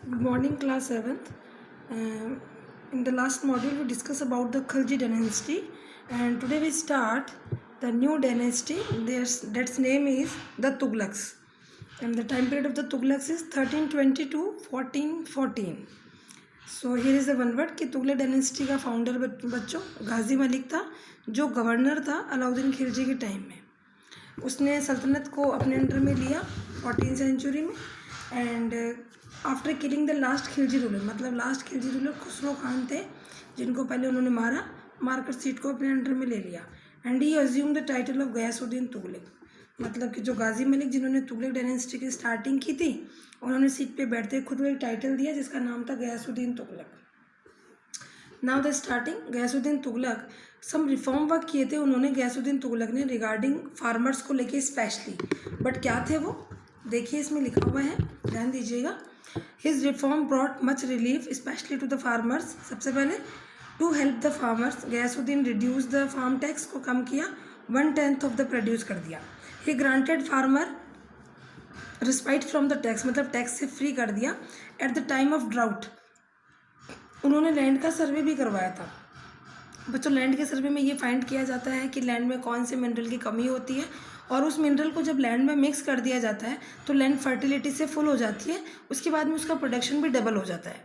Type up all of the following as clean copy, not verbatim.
Good morning, class 7th. In the last module, we discussed about the Khalji dynasty, and today we start the new dynasty. That's name is the Tughlaqs, and the time period of the Tughlaqs is 1320 to 1414. So here is the one word कि Tughlaq dynasty का founder बच्चों गाजी मलिक था, जो governor था अलाउद्दीन खिलजी के time में। उसने सल्तनत को अपने अंडर में लिया 14वीं सेंचुरी में, and after killing the last Khilji ruler, मतलब लास्ट खिलजी रूलर खुसरो खान थे, जिनको पहले उन्होंने मारकर सीट को अपने अंडर में ले लिया। And he assume the title of Ghiyasuddin Tughlaq, मतलब कि जो गाजी मलिक जिन्होंने तुगलक डायनेस्टी की स्टार्टिंग की थी, उन्होंने सीट पे बैठते खुद को एक टाइटल दिया जिसका नाम था Ghiyasuddin Tughlaq. Now the starting Ghiyasuddin Tughlaq some reform work किए थे उन्होंने, गयासुद्दीन तुगलक ने, रिगार्डिंग फार्मर्स को लेके स्पेशली। बट क्या थे वो, देखिए इसमें लिखा हुआ है, ध्यान दीजिएगा। His reform brought much relief specially to the farmers. सबसे पहले to help the farmers, Ghiyasuddin reduce the farm tax को कम किया, 1/10 ऑफ द प्रोड्यूस कर दिया। He granted farmer respite from the tax, मतलब टैक्स से फ्री कर दिया। At the time of drought उन्होंने लैंड का सर्वे भी करवाया था। बच्चों लैंड के सर्वे में ये फाइंड किया जाता है कि लैंड में कौन से मिनरल की कमी होती है, और उस मिनरल को जब लैंड में मिक्स कर दिया जाता है तो लैंड फर्टिलिटी से फुल हो जाती है, उसके बाद में उसका प्रोडक्शन भी डबल हो जाता है।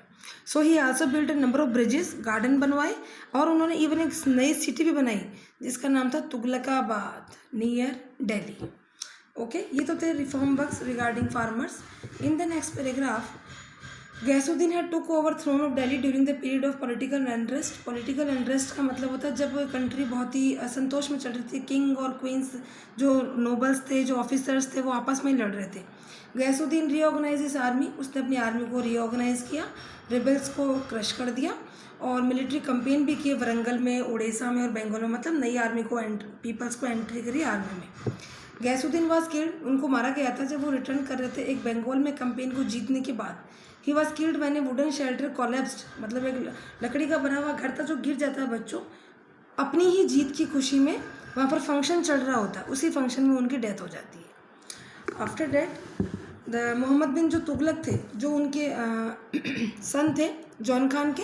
So he also built a number of bridges, garden बनवाए, और उन्होंने इवन एक नई सिटी भी बनाई जिसका नाम था तुगलकाबाद नियर दिल्ली। ओके, ये तो थे reform works regarding farmers. In the next paragraph, Ghiyasuddin had took over throne of Delhi during the period of political unrest. Political unrest का मतलब होता है जब कंट्री बहुत ही असंतोष में चल रही थी, किंग और क्वींस, जो नोबल्स थे, जो ऑफिसर्स थे, वो आपस में ही लड़ रहे थे। गयासुद्दीन रीऑर्गेनाइज इस आर्मी, उसने अपनी आर्मी को रीऑर्गेनाइज किया, रिबल्स को क्रश कर दिया, और मिलिट्री कंपेन भी किए वरंगल में, उड़ीसा में और बंगाल में, मतलब नई आर्मी को पीपल्स को एंट्री करी आर्मी में। गयासुद्दीन वाज किल्ड, उनको मारा गया था जब वो रिटर्न कर रहे थे एक बंगाल में कंपेन को जीतने के बाद। He was killed when A wooden shelter collapsed, मतलब एक लकड़ी का बना हुआ घर था जो गिर जाता है बच्चों, अपनी ही जीत की खुशी में वहाँ पर फंक्शन चल रहा होता है, उसी फंक्शन में उनकी डेथ हो जाती है। आफ्टर डेट द मोहम्मद बिन जो तुगलक थे, जो उनके सन थे जॉन खान के,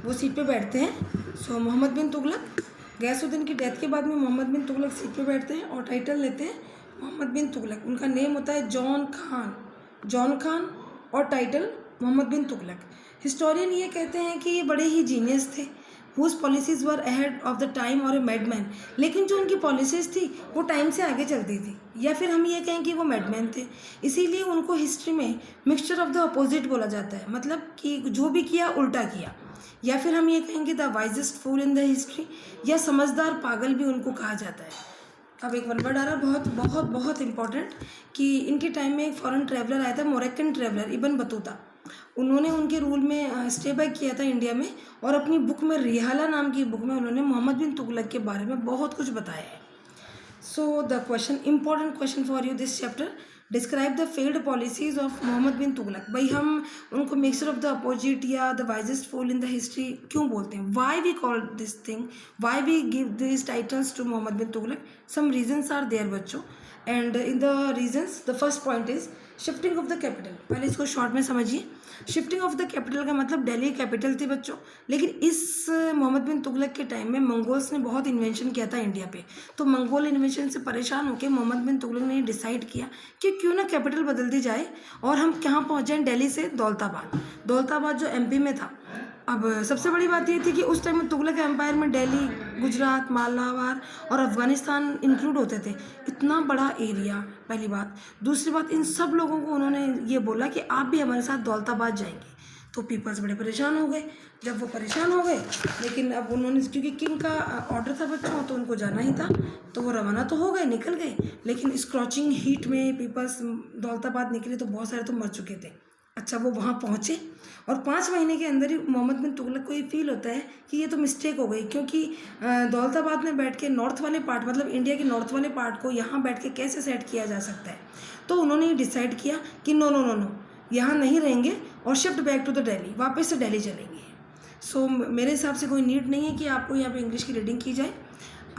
वो सीट पे बैठते हैं। सो मोहम्मद बिन तुगलक, गयासुद्दीन की डेथ के बाद में मोहम्मद बिन तुगलक सीट पे बैठते हैं और टाइटल लेते हैं मोहम्मद बिन तुगलक। उनका नेम होता है जॉन खान और टाइटल मोहम्मद बिन तुगलक। हिस्टोरियन ये कहते हैं कि ये बड़े ही जीनियस थे, whose policies were ahead of the time और ए मैडमैन, लेकिन जो उनकी पॉलिसीज़ थी वो टाइम से आगे चलती थी, या फिर हम ये कहें कि वो मैडमैन थे। इसीलिए उनको हिस्ट्री में मिक्सचर ऑफ द अपोजिट बोला जाता है, मतलब कि जो भी किया उल्टा किया, या फिर हम ये कहेंगे the wisest fool in the history, या समझदार पागल भी उनको कहा जाता है। अब एक वन वर्ड आ रहा है बहुत बहुत बहुत इंपॉर्टेंट, कि इनके टाइम में एक फॉरेन ट्रैवलर आया था, मोरक्कन ट्रैवलर इब्न बतूता। उन्होंने उनके रूल में स्टे बैक किया था इंडिया में, और अपनी बुक में रिहाला नाम की बुक में उन्होंने मोहम्मद बिन तुगलक के बारे में बहुत कुछ बताया है। So the question, important question for you this chapter, describe the failed policies of Muhammad bin Tughlaq. भाई हम उनको मिक्सचर ऑफ द अपोजिट या the wisest fool in the history क्यों बोलते हैं, why we call this thing, why we give this titles to Muhammad bin Tughlaq, some reasons are there बच्चों। And in the reasons the first point is shifting of the capital. पहले इसको short में समझिए। Shifting of the capital का मतलब Delhi capital थी बच्चों, लेकिन इस मोहम्मद बिन तुगलक के टाइम में मंगोल्स ने बहुत इन्वेंशन किया था इंडिया पे, तो मंगोल इन्वेंशन से परेशान होकर मोहम्मद बिन तुगलक ने डिसाइड किया कि क्यों ना कैपिटल बदल दी जाए और हम कहाँ पहुँच जाएँ, दिल्ली से दौलताबाद जो एमपी में था। अब सबसे बड़ी बात ये थी कि उस टाइम में तुगलक एम्पायर में दिल्ली, गुजरात, मालाबार और अफ़गानिस्तान इंक्लूड होते थे, इतना बड़ा एरिया, पहली बात। दूसरी बात, इन सब लोगों को उन्होंने ये बोला कि आप भी हमारे साथ दौलताबाद जाएंगे, तो पीपल्स बड़े परेशान हो गए। जब वो परेशान हो गए, लेकिन अब उन्होंने, क्योंकि किंग का ऑर्डर था बच्चों, तो उनको जाना ही था, तो वो रवाना तो हो गए, निकल गए, लेकिन स्क्रॉचिंग हीट में पीपल्स दौलताबाद निकले तो बहुत सारे तो मर चुके थे। अच्छा, वो वहाँ पहुँचे और 5 महीने के अंदर ही मोहम्मद बिन तुगलक को ये फील होता है कि ये तो मिस्टेक हो गई, क्योंकि दौलताबाद में बैठ के नॉर्थ वाले पार्ट, मतलब इंडिया के नॉर्थ वाले पार्ट को यहाँ बैठ के कैसे सेट किया जा सकता है। तो उन्होंने ये डिसाइड किया कि नो, यहाँ नहीं रहेंगे और shift back to the Delhi, वापस से दिल्ली चलेंगे। सो मेरे हिसाब से कोई नीड नहीं है कि आपको यहाँ पे इंग्लिश की रीडिंग की जाए।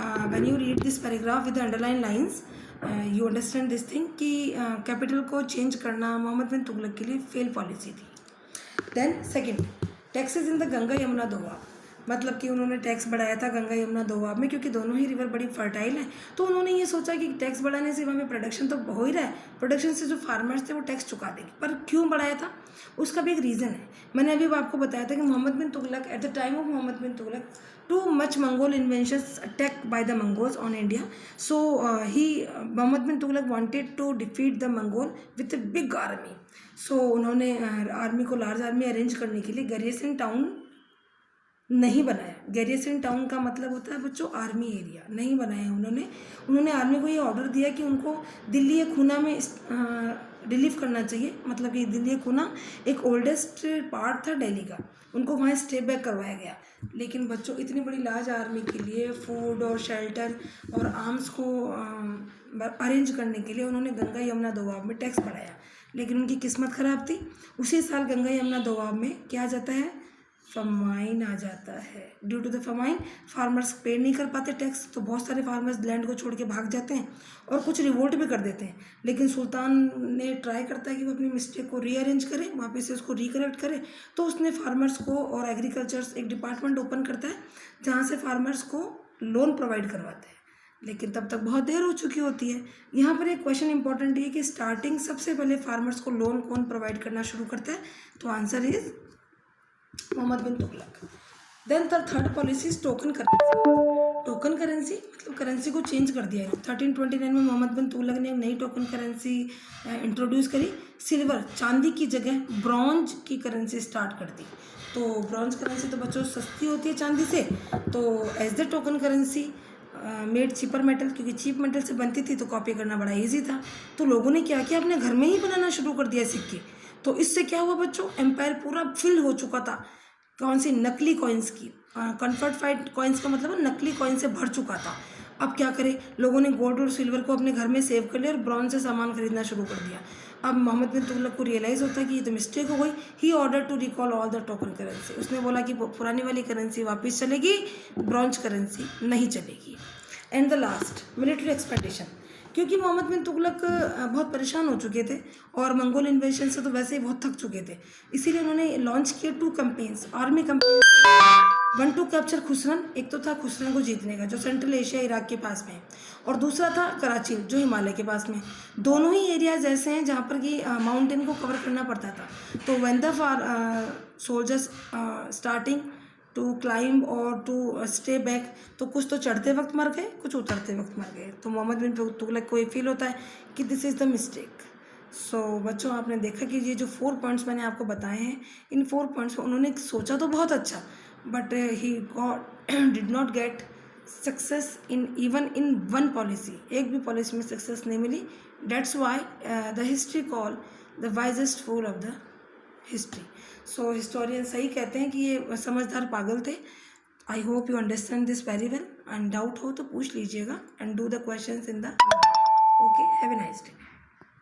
When you read this paragraph with underline lines, you understand this thing कि कैपिटल को चेंज करना मोहम्मद बिन तुगलक के लिए फेल पॉलिसी थी. Then second, taxes in the Ganga Yamuna Doab, मतलब कि उन्होंने टैक्स बढ़ाया था गंगा यमुना दोआब में, क्योंकि दोनों ही रिवर बड़ी फर्टाइल हैं. तो उन्होंने ये सोचा कि टैक्स बढ़ाने से वहाँ पे प्रोडक्शन तो हो ही रहा है, प्रोडक्शन से जो फार्मर्स थे वो टैक्स चुका देंगे. पर क्यों बढ़ाया था, उसका भी एक रीज़न है. मैंने अभी आपको बताया था कि Muhammad bin Tughlaq at the time of Muhammad bin Tughlaq too much Mongol inventions attack by the Mongols on India. So he Muhammad bin Tughlaq wanted to defeat the Mongol with a big army. सो उन्होंने आर्मी को, लार्ज आर्मी अरेंज करने के लिए गरियासिन टाउन नहीं बनाया. गरियासिन टाउन का मतलब होता है बच्चों आर्मी एरिया. नहीं बनाया उन्होंने आर्मी को ये ऑर्डर दिया कि उनको दिल्ली खूना में रिलीव करना चाहिए. मतलब कि दिल्ली खूना एक ओल्डेस्ट पार्ट था दिल्ली का, उनको वहाँ स्टे बैक करवाया गया. लेकिन बच्चों इतनी बड़ी लार्ज आर्मी के लिए फूड और शेल्टर और आर्म्स को अरेंज करने के लिए उन्होंने गंगा यमुना दोआब में टैक्स बढ़ाया. लेकिन उनकी किस्मत ख़राब थी. उसी साल गंगा यमुना दोआब में क्या आ जाता है, फमाइन आ जाता है. Due to the famine farmers पे नहीं कर पाते टैक्स, तो बहुत सारे फार्मर्स लैंड को छोड़ के भाग जाते हैं और कुछ रिवोल्ट भी कर देते हैं. लेकिन सुल्तान ने ट्राई करता है कि वो अपनी मिस्टेक को रीअरेंज करे, वापस से उसको रिकरेक्ट करे. तो उसने फार्मर्स को और एग्रीकल्चर एक डिपार्टमेंट ओपन करता है जहाँ से फार्मर्स को लोन प्रोवाइड करवाते हैं. लेकिन तब तक बहुत देर हो चुकी होती है. यहाँ पर एक क्वेश्चन इंपॉर्टेंट है कि स्टार्टिंग सबसे पहले फार्मर्स को लोन कौन प्रोवाइड करना शुरू करता है, तो answer is Mohammad bin Tughlaq. Then the third policy is token currency. Token currency मतलब करेंसी को चेंज कर दिया है. 1329 में मोहम्मद बिन तुगलक ने एक नई टोकन करेंसी इंट्रोड्यूस करी. सिल्वर, चांदी की जगह ब्रॉन्ज की करेंसी स्टार्ट कर दी. तो ब्रॉन्ज करेंसी तो बच्चों सस्ती होती है चांदी से, तो as the token currency made cheaper metal, क्योंकि चीप मेटल से बनती थी तो कॉपी करना बड़ा ईजी था. तो लोगों ने क्या किया, अपने घर में ही बनाना शुरू कर दिया सिक्के. तो इससे क्या हुआ बच्चों, एम्पायर पूरा फिल हो चुका था कौन सी, नकली कॉइन्स की. कन्फर्टफाइड कॉइन्स का मतलब नकली कॉइन से भर चुका था. अब क्या करें, लोगों ने गोल्ड और सिल्वर को अपने घर में सेव कर लिया और ब्रॉन्ज से सामान खरीदना शुरू कर दिया. अब मोहम्मद बिन तुगलक को रियलाइज़ होता है कि ये तो मिस्टेक हो गई. He order to recall all the token currency. उसने बोला कि पुरानी वाली करेंसी वापस चलेगी, ब्रॉन्ज करेंसी नहीं चलेगी. And the last, military expedition. क्योंकि मोहम्मद बिन तुगलक बहुत परेशान हो चुके थे और मंगोल इन्वेशन से तो वैसे ही बहुत थक चुके थे, इसीलिए उन्होंने लॉन्च किए 2 campaigns, army campaign. 1 to capture Khurasan, एक तो था खुसरन को जीतने का जो सेंट्रल एशिया इराक के पास में है, और दूसरा था कराची जो हिमालय के पास में. दोनों ही एरियाज ऐसे हैं जहाँ पर कि माउंटेन को कवर करना पड़ता था. तो when the soldiers starting to climb और टू स्टे बैक, तो कुछ तो चढ़ते वक्त मर गए, कुछ उतरते वक्त मर गए. तो मोहम्मद बिन तुगलक को ये फील होता है कि दिस इज़ द मिस्टेक. सो बच्चों आपने देखा कि ये जो 4 पॉइंट्स मैंने आपको बताए हैं, इन 4 पॉइंट्स में उन्होंने सोचा तो बहुत अच्छा, but he got did not get success in even in one policy. एक भी पॉलिसी में सक्सेस नहीं मिली. That's why the history call the wisest fool of the history. So historian सही कहते हैं कि ये समझदार पागल थे. I hope you understand this very well. And doubt हो तो पूछ लीजिएगा. And do the questions in the okay. Have a nice day.